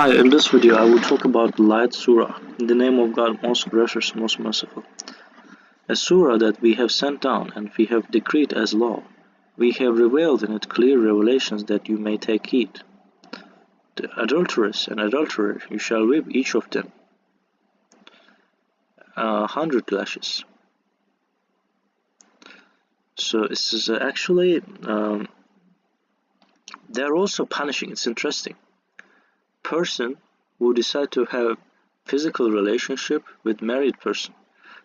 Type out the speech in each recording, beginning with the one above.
Hi, in this video I will talk about the light Surah, in the name of God most gracious, most merciful. A Surah that we have sent down and we have decreed as law. We have revealed in it clear revelations that you may take heed. The adulteress and adulterer, you shall whip each of them 100 lashes. So this is actually, they're also punishing, it's interesting. Person who decide to have physical relationship with married person.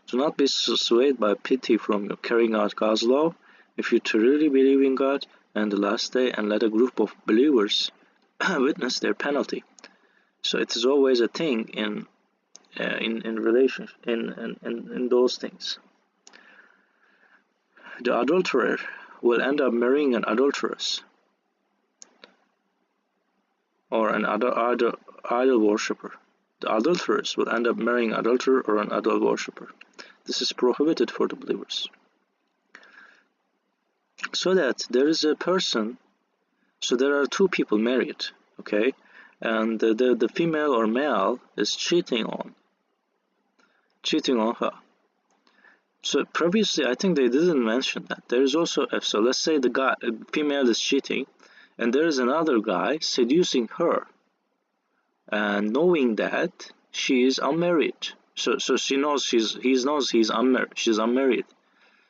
Do not be swayed by pity from carrying out God's law. If you truly believe in God and the last day, and let a group of believers witness their penalty. So it is always a thing in relationship in those things. The adulterer will end up marrying an adulteress or an idol worshipper. The adulteress will end up marrying an adulterer or an idol worshipper. This is prohibited for the believers. So that there is a person, so there are two people married, okay, and the female or male is cheating on her. So previously, I think they didn't mention that. There is also, so let's say the female is cheating, and there is another guy seducing her, and knowing that she is unmarried. So she knows she's unmarried.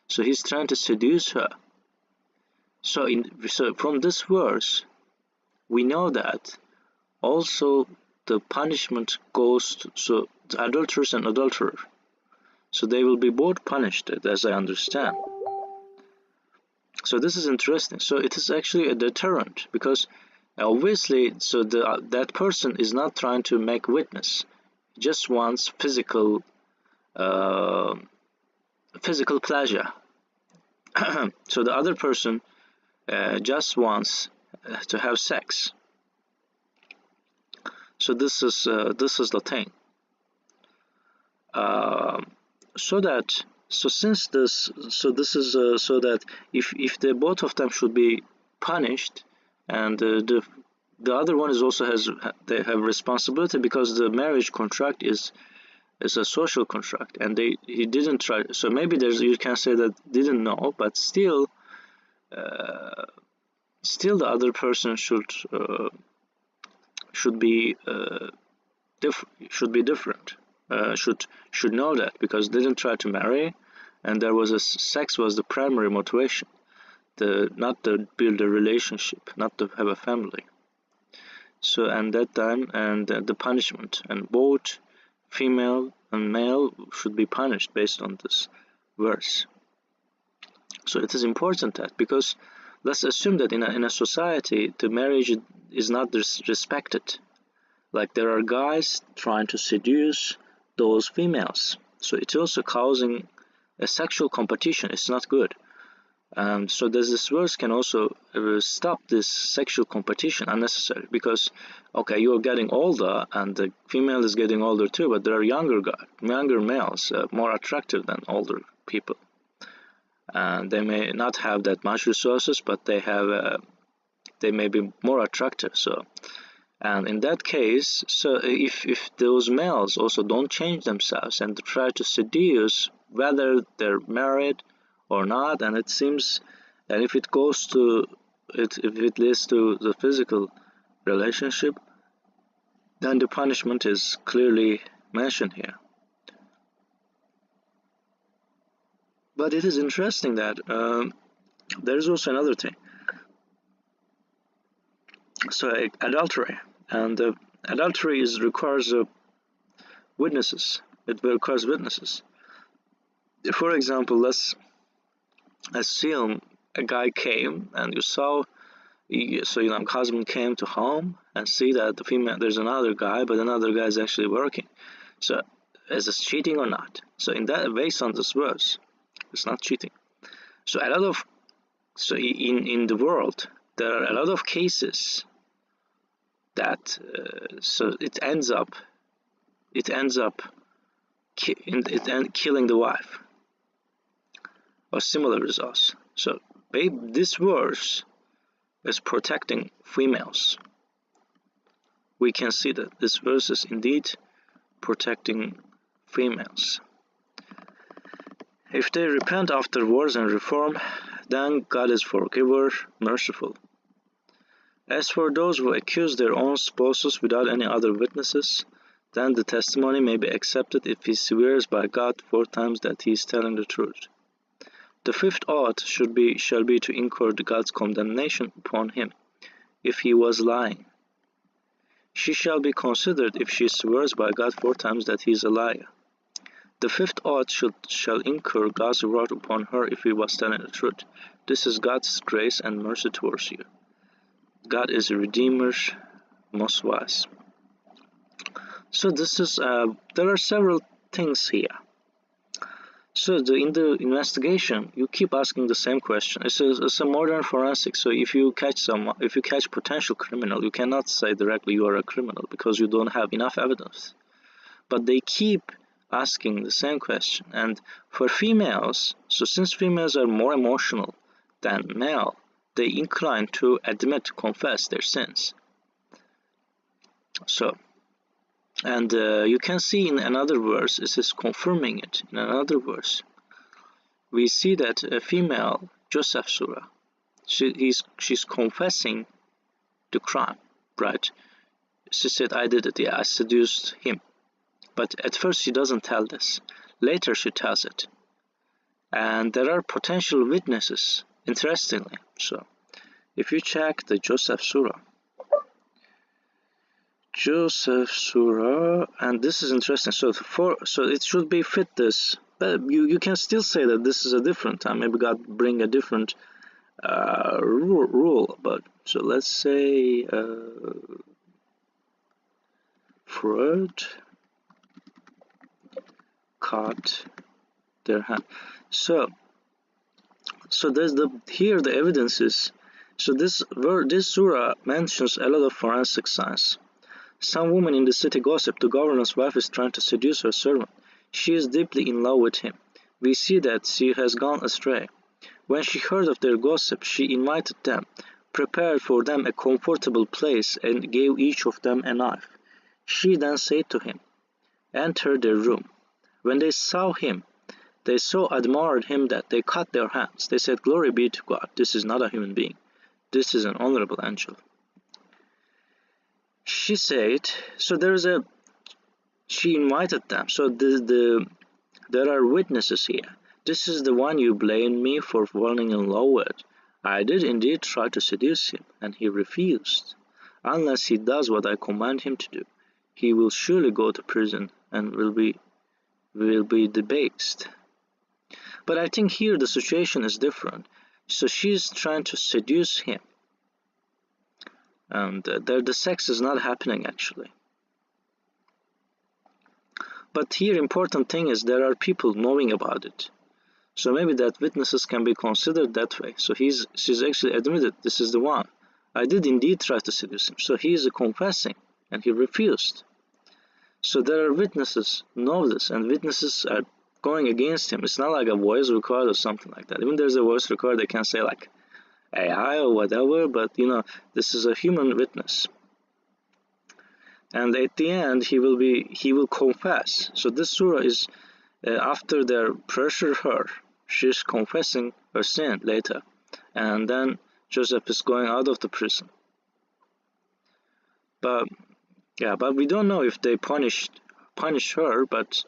So he's trying to seduce her. So from this verse, we know that also the punishment goes to the adulteress and adulterer. So they will be both punished, as I understand. So this is interesting. So it is actually a deterrent, because obviously, so that person is not trying to make witness. He just wants physical pleasure. So the other person just wants to have sex. So this is the thing. So that if the both of them should be punished, and the other one is also they have responsibility, because the marriage contract is a social contract, and he didn't try. So maybe you can say that didn't know, but still the other person should be different. Should know that, because they didn't try to marry, and there was sex was the primary motivation, not to build a relationship, not to have a family. So and that time, and the punishment, and both female and male should be punished based on this verse. So it is important that, because let's assume that in a society the marriage is not respected. Like there are guys trying to seduce those females. So it's also causing a sexual competition. It's not good. So this verse can also stop this sexual competition unnecessary, because okay, you're getting older and the female is getting older too, but there are younger males more attractive than older people, and they may not have that much resources, but they may be more attractive. So, and in that case, so if those males also don't change themselves and try to seduce, whether they're married or not, and it seems that if it goes to if it leads to the physical relationship, then the punishment is clearly mentioned here. But it is interesting that there is also another thing. So adultery, and adultery requires witnesses. It requires witnesses. For example, let's assume a guy came and you saw, husband came to home and see that the female, there's another guy, but another guy is actually working. So is this cheating or not? So in that, based on this verse, it's not cheating. So in the world, there are a lot of cases that so it ends up killing the wife, or similar results. So this verse is protecting females we can see that this verse is indeed protecting females. If they repent afterwards and reform, then God is forgiver, merciful. As for those who accuse their own spouses without any other witnesses, then the testimony may be accepted if he swears by God 4 times that he is telling the truth. The 5th oath shall be to incur God's condemnation upon him, if he was lying. She shall be considered if she swears by God 4 times that he is a liar. The 5th oath shall incur God's wrath upon her if he was telling the truth. This is God's grace and mercy towards you. God is a Redeemer, most wise. So this is there are several things here. So in the investigation, you keep asking the same question. It's a modern forensics. So if you catch potential criminal, you cannot say directly you are a criminal because you don't have enough evidence. But they keep asking the same question. And for females, so since females are more emotional than male, they incline to admit, confess their sins. So, and you can see in another verse, it is confirming it. In another verse, we see that a female, Joseph Surah, she's confessing the crime, right? She said, I did it, yeah, I seduced him. But at first she doesn't tell this. Later she tells it. And there are potential witnesses, interestingly. So, if you check the Joseph Surah, and this is interesting. So it should be fit this, but you can still say that this is a different time. Maybe God bring a different rule. But so let's say Freud cut their hand. So there's here the evidence is. So this surah mentions a lot of forensic science. Some woman in the city gossip the governor's wife is trying to seduce her servant. She is deeply in love with him. We see that she has gone astray. When she heard of their gossip, she invited them, prepared for them a comfortable place, and gave each of them a knife. She then said to him, enter their room. When they saw him, they so admired him that they cut their hands. They said, glory be to God, this is not a human being. This is an honorable angel. She said, so she invited them. So there are witnesses here. This is the one you blame me for falling in love with. I did indeed try to seduce him, and he refused. Unless he does what I command him to do, he will surely go to prison and will be debased. But I think here the situation is different. So she's trying to seduce him. And the sex is not happening actually. But here important thing is there are people knowing about it. So maybe that witnesses can be considered that way. So she's actually admitted this is the one. I did indeed try to seduce him. So he is confessing and he refused. So there are witnesses know this and witnesses are going against him. It's not like a voice record or something like that. Even there's a voice record, they can say like AI or whatever, but this is a human witness. And at the end, he will confess. So this surah is after they pressure her, she's confessing her sin later, and then Joseph is going out of the prison. But we don't know if they punish her, but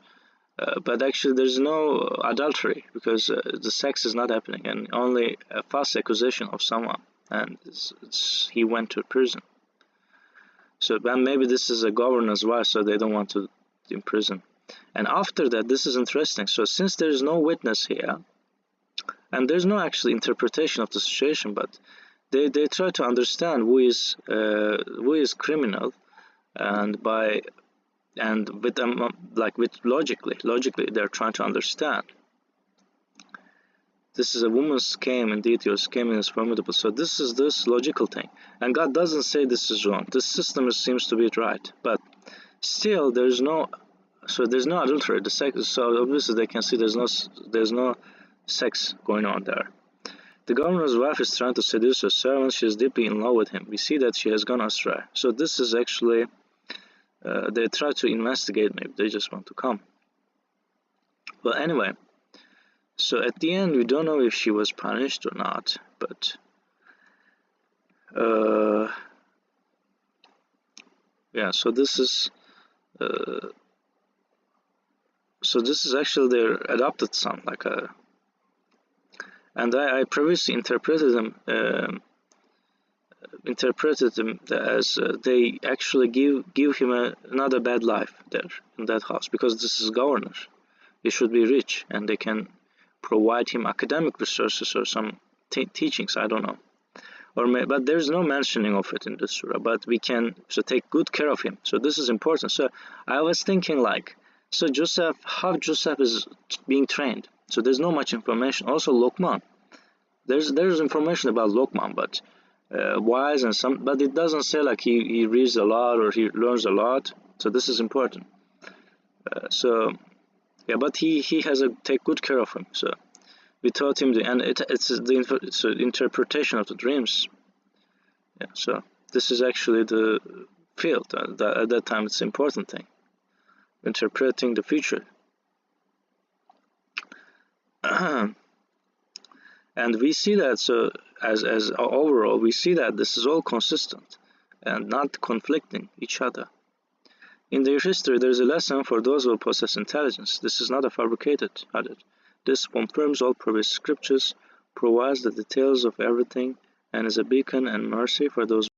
actually there's no adultery because the sex is not happening, and only a false accusation of someone, and he went to prison. So then maybe this is a governor's wife, so they don't want to imprison. And after that, this is interesting. So since there is no witness here, and there's no actual interpretation of the situation, but they try to understand who is criminal, and logically they're trying to understand. This is a woman's scheme, indeed your scheme is formidable. So this is this logical thing. And God doesn't say this is wrong. This system seems to be right. But still there's no adultery. The sex, so obviously they can see there's no sex going on there. The governor's wife is trying to seduce her servant. She is deeply in love with him. We see that she has gone astray. So this is actually they try to investigate. Maybe they just want to come. Well, anyway, so at the end we don't know if she was punished or not, but yeah. So this is actually their adopted son, like a. And I previously interpreted them as they actually give him another bad life there in that house, because this is governor. He should be rich and they can provide him academic resources or some teachings. I don't know, but there's no mentioning of it in the surah. But we can take good care of him. So this is important. So I was thinking like, so Joseph, how Joseph is being trained. So there's not much information. Also Luqman, there's information about Luqman, but wise and some, but it doesn't say like he reads a lot or he learns a lot. So this is important. So yeah, but he has to take good care of him. So we taught him it's the interpretation of the dreams. Yeah, so this is actually the field at that time. It's an important thing, interpreting the future. And we see that, so as overall we see that this is all consistent and not conflicting each other. In their history, there is a lesson for those who possess intelligence. This is not a fabricated hadith. This confirms all previous scriptures, provides the details of everything, and is a beacon and mercy for those